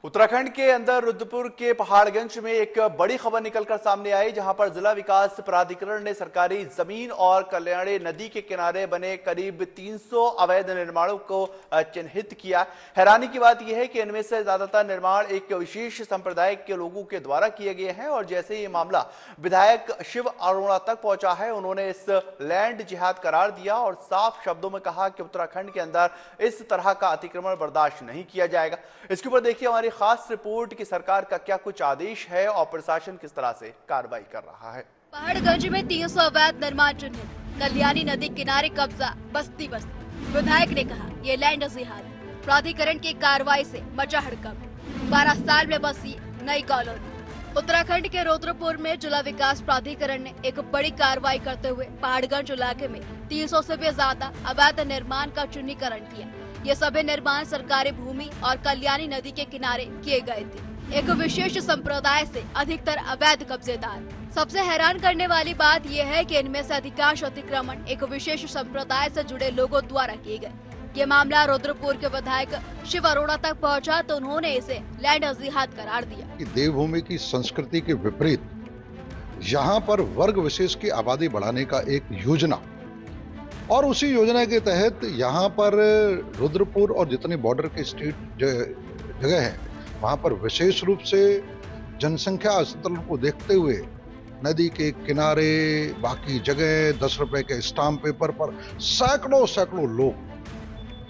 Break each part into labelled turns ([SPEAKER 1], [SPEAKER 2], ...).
[SPEAKER 1] उत्तराखंड के अंदर रुद्रपुर के पहाड़गंज में एक बड़ी खबर निकलकर सामने आई, जहां पर जिला विकास प्राधिकरण ने सरकारी जमीन और कल्याणी नदी के किनारे बने करीब 300 अवैध निर्माणों को चिन्हित किया। हैरानी की बात यह है कि इनमें से ज्यादातर निर्माण एक विशेष संप्रदाय के लोगों के द्वारा किए गए हैं और जैसे ये मामला विधायक शिव अरोड़ा तक पहुंचा है, उन्होंने इस लैंड जिहाद करार दिया और साफ शब्दों में कहा कि उत्तराखंड के अंदर इस तरह का अतिक्रमण बर्दाश्त नहीं किया जाएगा। इसके ऊपर देखिए हमारी खास रिपोर्ट कि सरकार का क्या कुछ आदेश है और प्रशासन किस तरह से कार्रवाई कर रहा है।
[SPEAKER 2] पहाड़गंज में 300 अवैध निर्माण चिन्हित, कल्याणी नदी किनारे कब्जा, बस्ती बस्ती। विधायक ने कहा ये लैंड जिहाद, प्राधिकरण की कार्रवाई से मचा हड़कंप। 12 साल में बसी नई कॉलोनी। उत्तराखंड के रुद्रपुर में जिला विकास प्राधिकरण ने एक बड़ी कार्रवाई करते हुए पहाड़गंज इलाके में 300 से भी ज्यादा अवैध निर्माण का चिन्हीकरण किया। ये सभी निर्माण सरकारी भूमि और कल्याणी नदी के किनारे किए गए थे। एक विशेष संप्रदाय से अधिकतर अवैध कब्जेदार। सबसे हैरान करने वाली बात यह है कि इनमें से अधिकांश अतिक्रमण एक विशेष संप्रदाय से जुड़े लोगों द्वारा किए गए। ये मामला रुद्रपुर के विधायक शिव अरोड़ा तक पहुंचा तो उन्होंने इसे लैंड जिहाद करार दिया।
[SPEAKER 3] देवभूमि की संस्कृति के विपरीत यहाँ पर वर्ग विशेष की आबादी बढ़ाने का एक योजना, और उसी योजना के तहत यहाँ पर रुद्रपुर और जितने बॉर्डर के स्टेट जगह है वहाँ पर विशेष रूप से जनसंख्या संतुलन को देखते हुए नदी के किनारे बाकी जगह 10 रुपए के स्टाम्प पेपर पर सैकड़ों लोग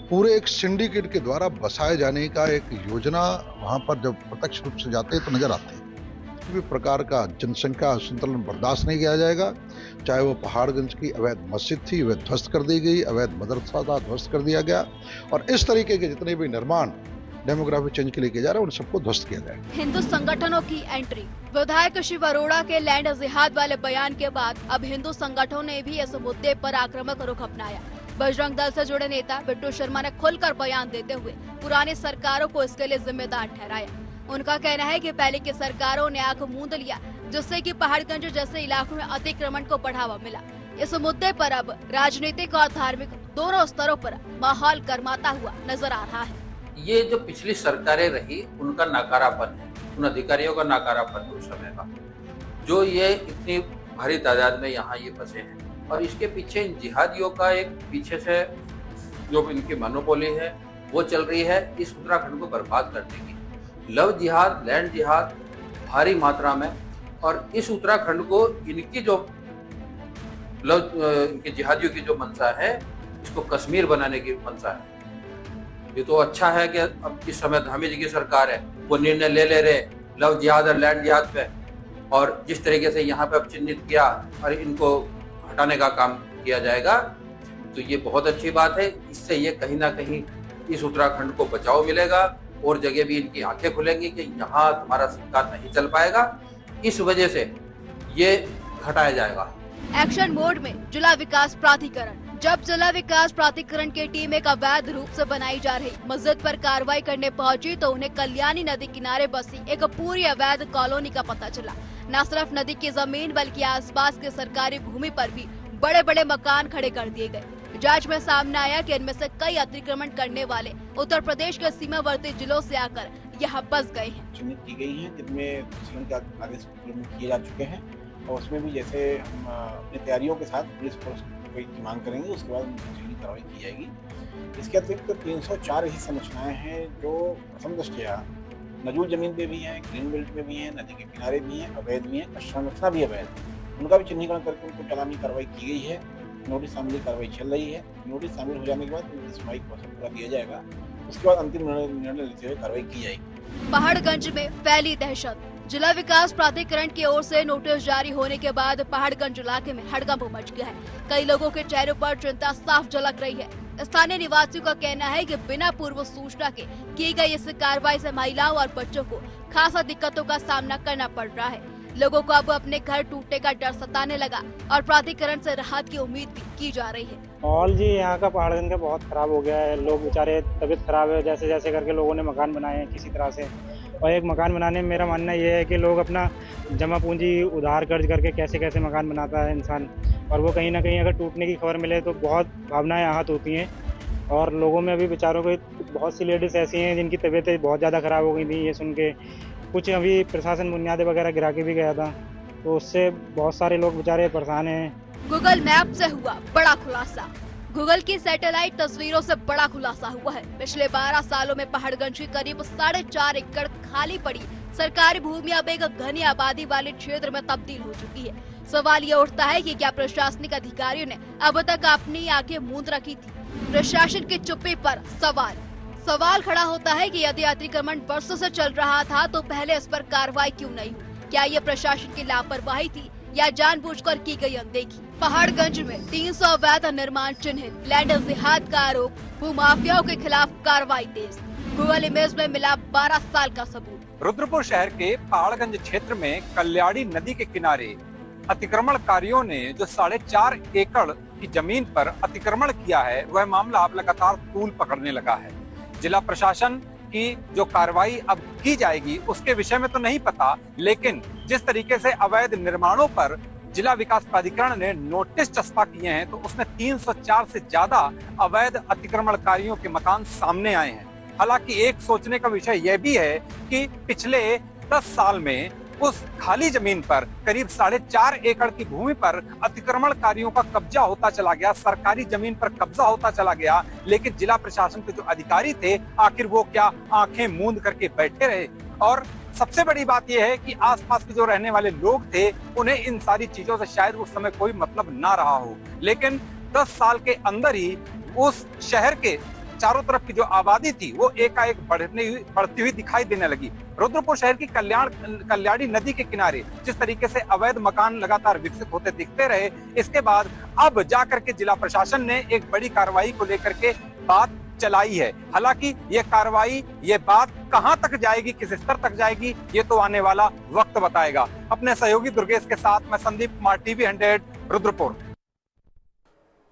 [SPEAKER 3] पूरे एक सिंडिकेट के द्वारा बसाए जाने का एक योजना वहाँ पर जब प्रत्यक्ष रूप से जाते हैं तो नजर आते हैं। किसी भी प्रकार का जनसंख्या संतुलन बर्दाश्त नहीं किया जाएगा। चाहे वो पहाड़गंज की अवैध मस्जिद थी, वह ध्वस्त कर दी गई, अवैध मदरसा था, ध्वस्त कर दिया गया, और इस तरीके के जितने भी निर्माण डेमोग्राफी चेंज के लिए किए जा रहे हैं उन सबको ध्वस्त किया जाएगा।
[SPEAKER 2] हिंदू संगठनों की एंट्री। विधायक शिव अरोड़ा के लैंड जिहाद वाले बयान के बाद अब हिंदू संगठनों ने भी इस मुद्दे पर आक्रामक रुख अपनाया। बजरंग दल से जुड़े नेता बिट्टू शर्मा ने खुलकर बयान देते हुए पुरानी सरकारों को इसके लिए जिम्मेदार ठहराया। उनका कहना है कि पहले की सरकारों ने आंख मूंद लिया, जिससे कि पहाड़गंज जैसे इलाकों में अतिक्रमण को बढ़ावा मिला। इस मुद्दे पर अब राजनीतिक और धार्मिक दोनों स्तरों पर माहौल गर्माता हुआ नजर आ रहा है।
[SPEAKER 4] ये जो पिछली सरकारें रही उनका नाकारापन है, उन अधिकारियों का नाकारापन उस समय का, जो ये इतनी भारी तादाद में यहाँ ये बसे हैं, और इसके पीछे इन जिहादियों का एक पीछे से जो इनकी मोनोपोली है वो चल रही है इस उत्तराखंड को बर्बाद करने की। लव जिहाद, लैंड जिहाद भारी मात्रा में, और इस उत्तराखंड को इनकी जो इनके जिहादियों की जो मंशा है इसको कश्मीर बनाने की मंशा है। ये तो अच्छा है कि अब इस समय धामी जी की सरकार है, वो निर्णय ले रहे लव जिहाद और लैंड जिहाद पे, और जिस तरीके से यहाँ पे अब चिन्हित किया और इनको हटाने का काम किया जाएगा, तो ये बहुत अच्छी बात है। इससे ये कहीं ना कहीं इस उत्तराखंड को बचाव मिलेगा और जगह भी इनकी आंखें खुलेंगी कि यहाँ तुम्हारा सिक्का नहीं चल पाएगा, इस वजह से ये हटाया जाएगा।
[SPEAKER 2] एक्शन मोड में जिला विकास प्राधिकरण। जब जिला विकास प्राधिकरण की टीम एक अवैध रूप से बनाई जा रही मस्जिद पर कार्रवाई करने पहुंची तो उन्हें कल्याणी नदी किनारे बसी एक पूरी अवैध कॉलोनी का पता चला। न सिर्फ नदी की जमीन बल्कि आसपास के सरकारी भूमि पर भी बड़े बड़े मकान खड़े कर दिए गए। जांच में सामने आया कि इनमें से कई अतिक्रमण करने वाले उत्तर प्रदेश के सीमावर्ती जिलों से आकर यहाँ बस गए हैं।
[SPEAKER 5] चिन्हित की गई है जिनमें आगे किए जा चुके हैं, और उसमें भी जैसे हम अपनी तैयारियों के साथ पुलिस फोर्स की मांग करेंगे, उसके बाद कार्रवाई की जाएगी। इसके अतिरिक्त 304 ऐसी संरचनाएं हैं जो प्रथम दृष्टया नजूल जमीन पे भी हैं, ग्रीन बेल्ट में भी हैं, नदी के किनारे भी हैं, अवैध भी हैं, संरचना भी अवैध है। उनका भी चिन्हीकरण करके उनको चालानी कार्रवाई की गई है। नोटिस शामिल कार्रवाई चल रही है। नोटिस शामिल हो जाने के बाद उनकी सुनवाई प्रोसेस पूरा किया जाएगा, उसके बाद अंतिम निर्णय लेते हुए कार्रवाई की जाएगी।
[SPEAKER 2] पहाड़गंज में फैली दहशत। जिला विकास प्राधिकरण की ओर से नोटिस जारी होने के बाद पहाड़गंज इलाके में हड़कंप मच गया है। कई लोगों के चेहरों पर चिंता साफ झलक रही है। स्थानीय निवासियों का कहना है कि बिना पूर्व सूचना के की गई इस कार्रवाई से महिलाओं और बच्चों को खासा दिक्कतों का सामना करना पड़ रहा है। लोगों को अब अपने घर टूटने का डर सताने लगा और प्राधिकरण से राहत की उम्मीद भी की जा रही है।
[SPEAKER 6] माहौल जी यहाँ का पहाड़गंज का बहुत खराब हो गया है। लोग बेचारे तबीयत खराब है, जैसे जैसे करके लोगों ने मकान बनाए हैं किसी तरह से, और एक मकान बनाने में मेरा मानना ये है कि लोग अपना जमा पूंजी उधार कर्ज करके कैसे कैसे मकान बनाता है इंसान, और वो कहीं ना कहीं अगर टूटने की खबर मिले तो बहुत भावनाएं आहत होती हैं, और लोगों में अभी बेचारों को बहुत सी लेडीज ऐसी हैं जिनकी तबीयतें बहुत ज़्यादा ख़राब हो गई थी ये सुन के। कुछ अभी प्रशासन बुनियादें वगैरह गिरा के भी गया था, तो उससे बहुत सारे लोग बेचारे परेशान हैं।
[SPEAKER 2] गूगल मैप से हुआ बड़ा खुलासा। गूगल की सैटेलाइट तस्वीरों से बड़ा खुलासा हुआ है। पिछले 12 सालों में पहाड़गंज की करीब 4.5 एकड़ खाली पड़ी सरकारी भूमि अब एक घनी आबादी वाले क्षेत्र में तब्दील हो चुकी है। सवाल ये उठता है कि क्या प्रशासनिक अधिकारियों ने अब तक अपनी आंखें मूंद रखी थी? प्रशासन की चुप्पी पर सवाल खड़ा होता है कि यदि अतिक्रमण वर्षों से चल रहा था तो पहले इस पर कार्रवाई क्यों नहीं हुई? क्या ये प्रशासन की लापरवाही थी या जानबूझकर की गई अनदेखी? पहाड़गंज में 300 अवैध निर्माण चिन्हित, लैंड जिहाद का आरोप, भूमाफियाओं के खिलाफ कार्रवाई तेज। गूगल इमेज में मिला 12 साल का सबूत।
[SPEAKER 7] रुद्रपुर शहर के पहाड़गंज क्षेत्र में कल्याणी नदी के किनारे अतिक्रमणकारियों ने जो 4.5 एकड़ की जमीन पर अतिक्रमण किया है, वह मामला अब लगातार तूल पकड़ने लगा है। जिला प्रशासन की जो कार्रवाई अब की जाएगी उसके विषय में तो नहीं पता, लेकिन जिस तरीके से अवैध निर्माणों पर जिला विकास प्राधिकरण ने नोटिस चस्पा किए हैं, तो उसमें 304 से ज्यादा अवैध अतिक्रमणकारियों के मकान सामने आए हैं। हालांकि एक सोचने का विषय यह भी है कि पिछले 10 साल में उस खाली जमीन पर करीब 4.5 एकड़ की भूमि पर अतिक्रमणकारियों का कब्जा होता चला गया, सरकारी जमीन पर कब्जा होता चला गया, लेकिन जिला प्रशासन के जो अधिकारी थे आखिर वो क्या आंखें मूंद करके बैठे रहे? और सबसे बड़ी बात यह है कि आसपास के जो रहने वाले लोग थे उन्हें इन सारी चीजों से शायद उस समय कोई मतलब ना रहा हो, लेकिन 10 साल के अंदर ही उस शहर के चारों तरफ की जो आबादी थी वो एकाएक बढ़ती हुई दिखाई देने लगी। रुद्रपुर शहर की कल्याणी नदी के किनारे जिस तरीके से अवैध मकान लगातार विकसित होते दिखते रहे, इसके बाद अब जाकर के जिला प्रशासन ने एक बड़ी कार्रवाई को लेकर के बात चलाई है। हालांकि ये कार्रवाई, ये बात कहां तक जाएगी, किस स्तर तक जाएगी, ये तो आने वाला वक्त बताएगा। अपने सहयोगी दुर्गेश के साथ मैं संदीप कुमार, TV 100 रुद्रपुर।